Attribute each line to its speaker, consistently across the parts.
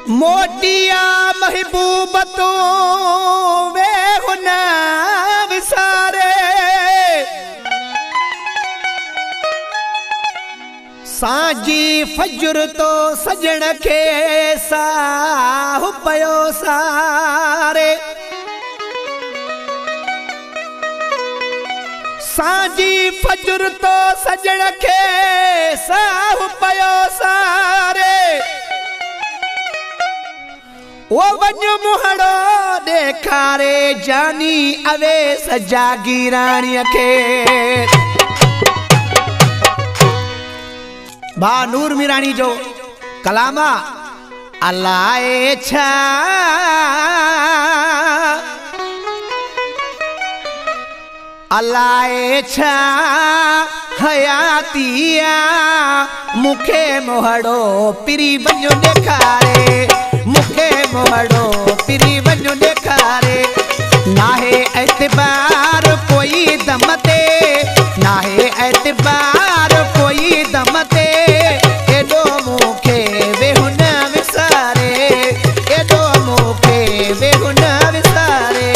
Speaker 1: मोटिया महबूब तो वे हुना विसारे साजी फजर तो सजण के साहु पयो सारे साजी फजर तो सजण के साहु पयो सारे ओ वञो मुहड़ो ॾेखारे जानी अवे सजागी राणीअ खे बा नूर मीराणी जो कलामा अलाए छा अलाए छा हयातिया मुखे मोहड़ो पिरी वञो ॾेखारे मुखे मोहड़ो पिरी वञो ॾेखारे नाहे एतबार कोई दम ते नाहे एतबार कोई दम ते एडो मुखे वेहुन विसारे एडो मुखे वेहुन विसारे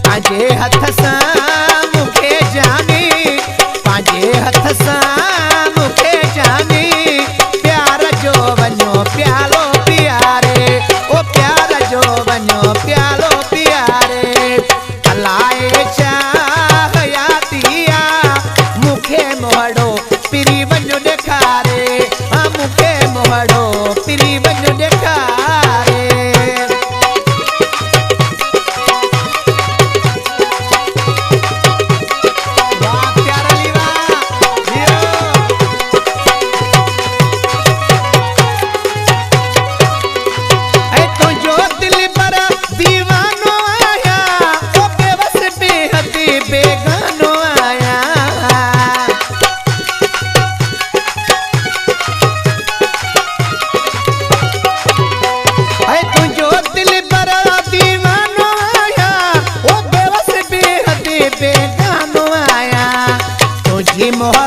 Speaker 1: पांजे हथ सां मुखे जानी पांजे हथ सां मुखे जानी प्यार जो वञो प्यालो प्यारे ओ प्यार जो वञो प्यालो प्यारे अलाए छा हयातिया मुखे मोहड़ो पिरी वञो ॾेखारे मुखे मोहड़ो पिरी वञो ॾेखारे मोह